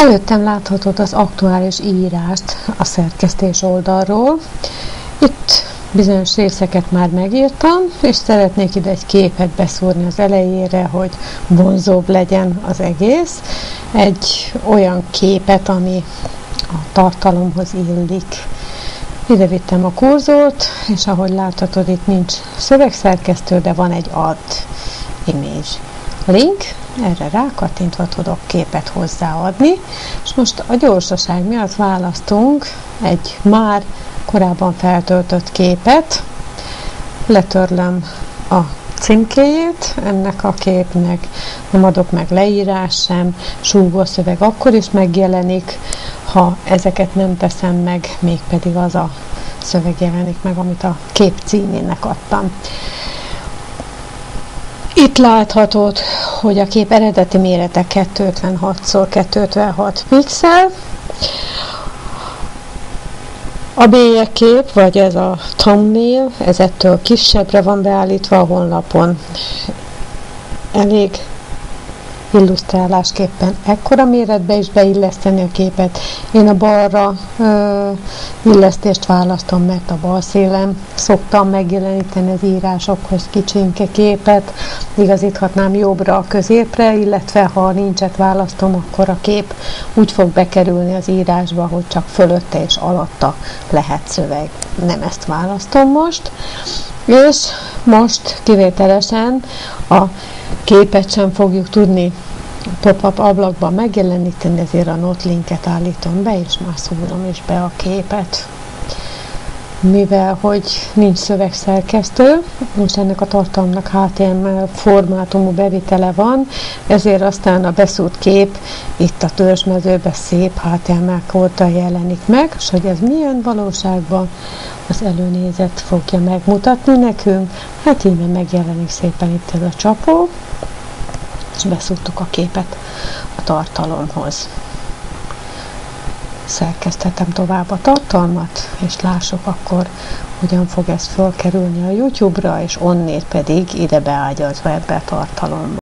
Előttem láthatod az aktuális írást a szerkesztés oldalról. Itt bizonyos részeket már megírtam, és szeretnék ide egy képet beszúrni az elejére, hogy vonzóbb legyen az egész. Egy olyan képet, ami a tartalomhoz illik. Ide vittem a kurzort, és ahogy láthatod, itt nincs szövegszerkesztő, de van egy add image link, erre rákattintva tudok képet hozzáadni, és most a gyorsaság miatt választunk egy már korábban feltöltött képet, letörlöm a címkéjét ennek a képnek, nem adok meg leírás sem, súgószöveg akkor is megjelenik, ha ezeket nem teszem meg, mégpedig az a szöveg jelenik meg, amit a kép címének adtam. Itt láthatod, hogy a kép eredeti mérete 256x256 pixel. A bélyegkép, vagy ez a thumbnail, ez ettől kisebbre van beállítva a honlapon. Elég illusztrálásképpen ekkora méretbe is beilleszteni a képet. Én a balra illesztést választom, mert a bal szélen szoktam megjeleníteni az írásokhoz kicsinke képet. Igazíthatnám jobbra a középre, illetve ha nincset választom, akkor a kép úgy fog bekerülni az írásba, hogy csak fölötte és alatta lehet szöveg. Nem ezt választom most. És most kivételesen a képet sem fogjuk tudni pop-up ablakban megjeleníteni, ezért a note linket állítom be, és már szúrom is be a képet. Mivel, hogy nincs szövegszerkesztő, most ennek a tartalomnak HTML formátumú bevitele van, ezért aztán a beszúrt kép itt a törzsmezőben szép HTML kóddal jelenik meg, és hogy ez milyen valóságban, az előnézet fogja megmutatni nekünk. Hát így megjelenik szépen itt ez a csapó, és beszúrtuk a képet a tartalomhoz. Szerkesztetem tovább a tartalmat, és lássuk akkor, hogyan fog ez fölkerülni a YouTube-ra, és onnét pedig ide beágyazva ebbe a tartalomba.